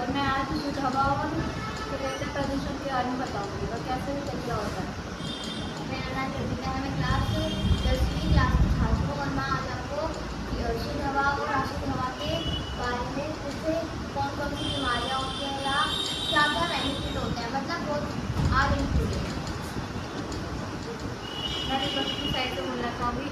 और मैं आज शुद्ध हवा और प्रदूषण के बारे में बताऊंगी और कैसे क्या होता है। मेरा नाम कृतिका है। मैं क्लास 10वीं क्लास की छात्र हूँ और मैं आज आपको शुद्ध हवा और अशुद्ध हवा के बारे में, जैसे कौन कौन सी बीमारियाँ होती हैं या क्या क्या बेनिफिट होते हैं, मतलब बहुत आज इंक्लूडेड। मैं विपक्ष की साइड से बोलना चाहूँगी।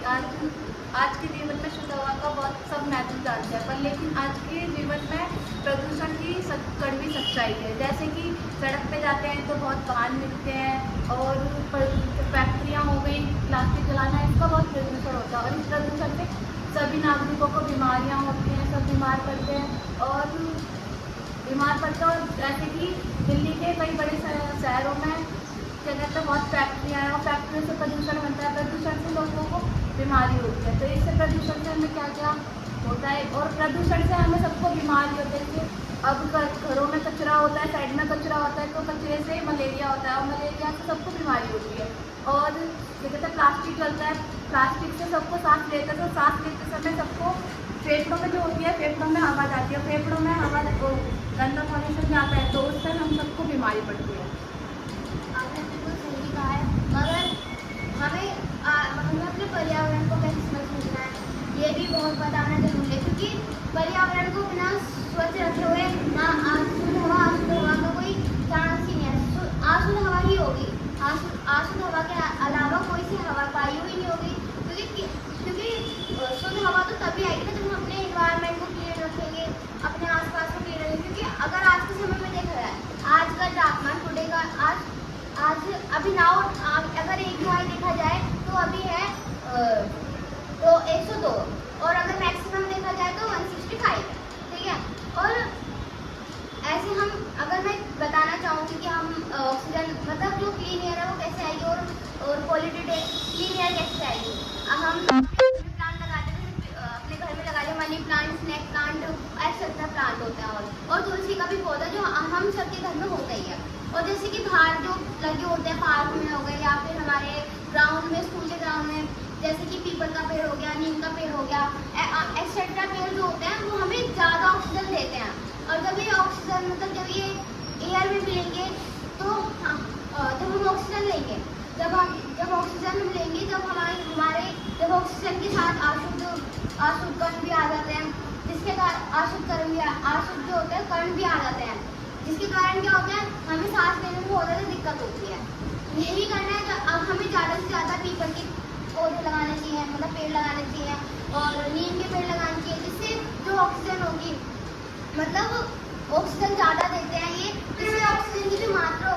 आज के जीवन में शुद्ध हवा का बहुत सब महत्व जानते हैं, पर लेकिन आज के जीवन में प्रदूषण की कड़वी सच्चाई है। जैसे कि सड़क पे जाते हैं तो बहुत वाहन मिलते हैं और फैक्ट्रियाँ हो गई, प्लास्टिक जलाना, इसका बहुत प्रदूषण होता है और इस प्रदूषण से सभी नागरिकों को बीमारियाँ होती हैं, सब बीमार पड़ते हैं और जैसे कि दिल्ली के कई बड़े शहरों में क्या कहते हैं बहुत फैक्ट्रियाँ हैं और फैक्ट्रियों से प्रदूषण बनता है। प्रदूषण से लोगों को बीमारी होती है, तो इससे प्रदूषण से हमें क्या क्या होता है और प्रदूषण से हमें सबको बीमारी होती है। जैसे अब घरों में कचरा होता है, साइड में कचरा होता है, तो कचरे से मलेरिया होता है और मलेरिया से सबको बीमारी होती है। और क्या कहते हैं प्लास्टिक जलता है, प्लास्टिक से सबको सांस लेते हैं, तो सांस लेते समय सबको फेफड़ों में जो होती है, फेफड़ों में हवा जाती है, फेफड़ों में हवा गंदा पॉल्यूशन जाता है, तो उससे हम सबको बीमारी पड़ती है। आपने बिल्कुल सही कहा है, मगर हमें अपने पर्यावरण को कैसे समझना है ये भी बहुत बताना जरूरी है, क्योंकि पर्यावरण को बिना स्वच्छ रखे हुए ना अशुद्ध हवा का कोई चांस ही नहीं है। अशुद्ध हवा ही होगी, अशुद्ध हवा के अलावा कोई सी हवा वायु ही नहीं होगी, क्योंकि शुद्ध हवा तो तभी आएगी ना जब हम अपने इन्वायरमेंट को क्लीन रखेंगे, अपने आसपास को क्लीन रखेंगे। क्योंकि अगर आज के समय में देखा जाए, आज का तापमान टुडे का आज अभी नाउ अगर AQI देखा जाए तो अभी है तो 102, और अगर मैक्सिमम देखा जाए तो 165 है, ठीक है। और ऐसे हम, अगर मैं बताना चाहूँगी कि हम ऑक्सीजन मतलब जो क्लीन एयर है वो कैसे आएगी और पॉल्यूटेड क्लीन एयर कैसे आएगी। हम प्लांट लगाते हैं, अपने घर में लगा लिया, money plant, snake plant, etcetera plant होता है, और तुलसी का भी पौधा जो हम सबके घर में होता ही है। और जैसे कि बाहर जो लगे होते हैं पार्क में हो गए या फिर हमारे ग्राउंड में, स्कूल के ग्राउंड में, जैसे कि पीपल का पेड़ हो गया, नीम का पेड़ हो गया, एक्सेट्रा पेड़ जो होते हैं वो हमें ज़्यादा ऑक्सीजन देते हैं। और जब ये ऑक्सीजन मतलब जब ये एयर में मिलेंगे तो जब हम ऑक्सीजन लेंगे, जब ऑक्सीजन हम लेंगे, जब ऑक्सीजन के साथ अशुद्ध कण भी आ जाते हैं, जिसके कारण अशुद्ध जो होते हैं कण भी आ जाते हैं, जिसके कारण क्या होता है, हमें सांस लेने में बहुत ज़्यादा दिक्कत होती है। यही करना है, अब हमें ज़्यादा से ज़्यादा पीपल के पौधे लगाने चाहिए, मतलब पेड़ लगाने चाहिए, और नीम के पेड़ लगाने चाहिए, जिससे जो ऑक्सीजन होगी, मतलब ऑक्सीजन ज़्यादा देते हैं ये, जिससे ऑक्सीजन की जो मात्रा